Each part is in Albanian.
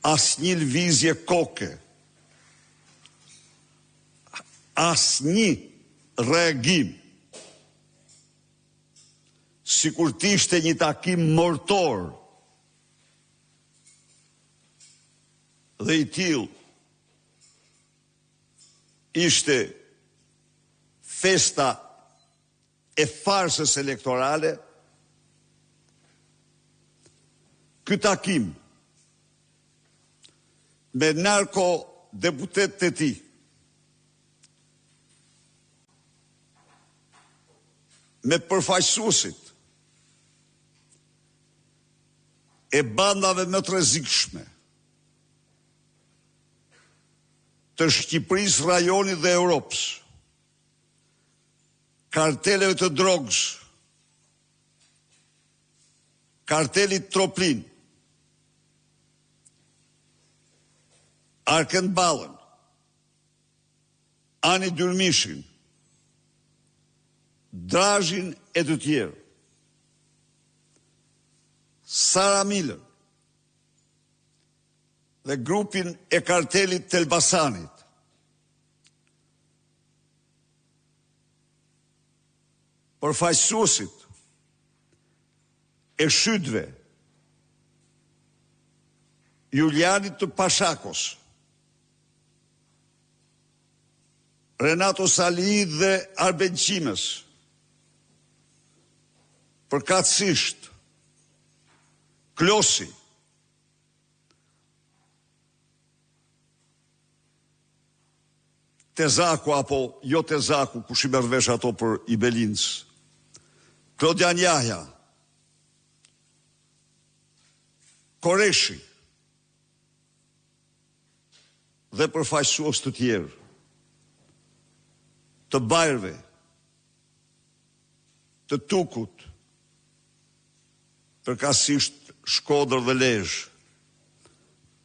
asnjë lëvizje koke, asnjë reagim, sikur t'ishte një takim mortor dhe i tillë ishte festa e farsës elektorale, ky takim me narko deputetët e tij me përfaqësuesit e bandave më të rrezikshme të Shqipërisë, rajonit dhe Europës, karteleve të drogës, kartelit Troplin, Arken Ballën, Ani Dyrmishin, Drazhin e të tjerë, Sara Milën dhe grupin e kartelit të Elbasanit, përfaqësuesit e shytëve, Julianit të Pashakos, Renato Salih dhe Arben Qimes, përkatësisht Klosi, Tezaku apo jo Tezaku, kush i merr vesh ato për i Belinës, Klodian Jahja, Koreshi dhe përfaqësues të tjerë, të Bajrëve, të Tukut, përkatësisht Shkodër dhe Lezhë.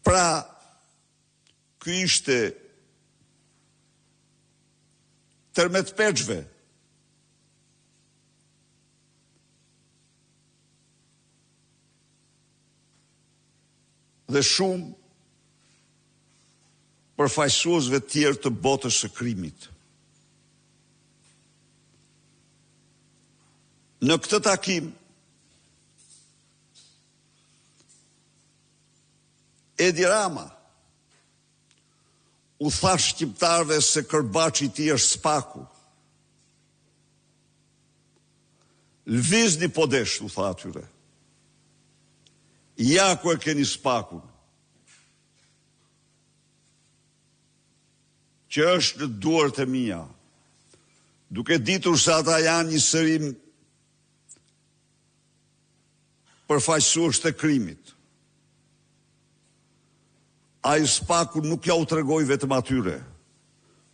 Pra, ky ishte tërmet peçve dhe shumë përfaqësuesve të tjerë të botës së krimit. Në këtë takim, Edi Rama u tha shqiptarëve se Kërbaçi i tij është spaku. Lëvizni po desh, u tha atyre. Ja ku e keni spakun, që është në duart e mia, duke ditur se ata janë një sërim përfaqësues të krimit. Ai spakun nuk ja u tregoi vetëm atyre,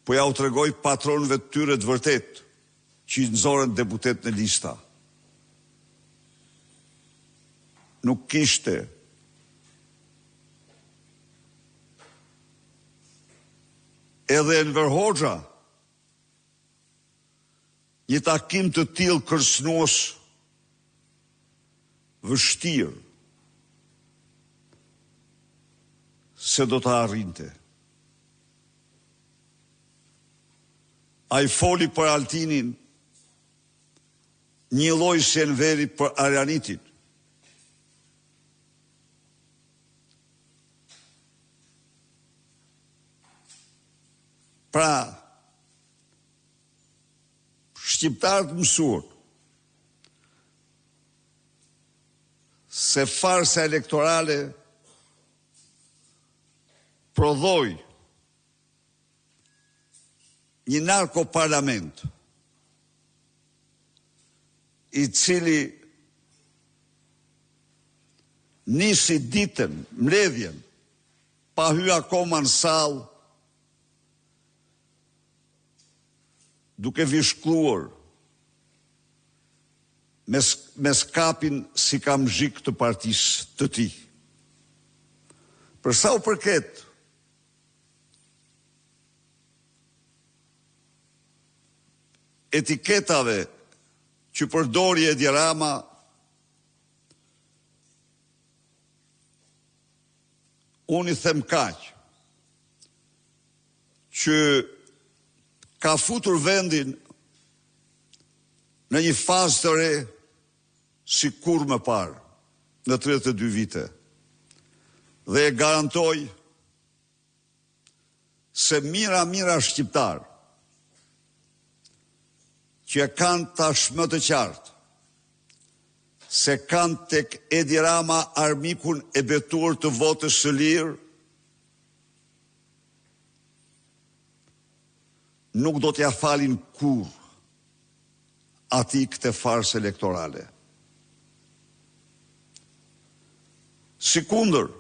po ja u tregoi patronëve të tyre të vërtet, që i nxorën deputet në lista. Nuk kishte edhe Enver Hoxha një takim të tillë kërcënues vështirë se do të arrinte. Ai foli për Altinin një lloj si Enveri për Arianitin. Pra, shqiptarët mësuar se farsa elektorale prodhoi një narkoparlament i cili nisi ditën, mbledhjen, pa hyrë akoma në sallë, duke vishkluar me skapin si kam zhik të partisë të tij. Për sa u përket etiketave që përdori Edi Rama, unë i them kaq, që ka futur vendin në një fazë të re si kur më parë, në 32 vite. Dhe e garantoj se mira shqiptar që kanë tashmë të qartë se kanë tek Edi Rama armikun e betuar të votës së lirë, nuk do t'ja falin kur ati këtë farsë elektorale. Sikundër,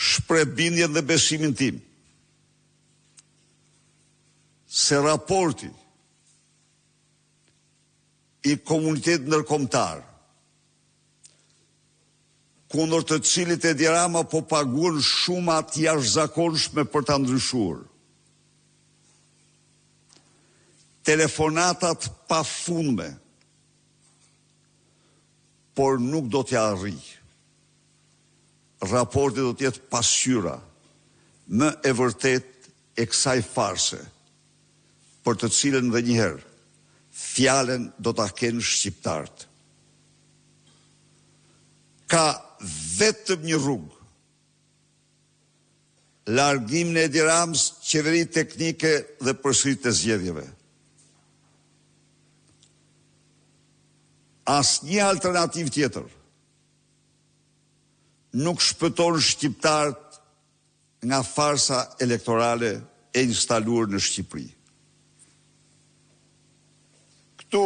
shprehbindjen dhe besimin tim se raporti i komunitetit ndërkombëtar kundër të cilit Edi Rama po paguan shuma të jashtëzakonshme për ta ndryshuar, telefonatat pafundme, por nuk do t'ja arrijë. Raporti do t'jetë pasqyra më e vërtet e kësaj farse, për të cilën dhe njëherë fjalen do t'a kenë shqiptarët. Ka vetëm një rrugë, largimin e Edi Ramës, qeveri teknike dhe përsëritje e zgjedhjeve. Asnjë alternativë tjetër nuk shpëton shqiptarët nga farsa elektorale e instaluar në Shqipëri. Këtu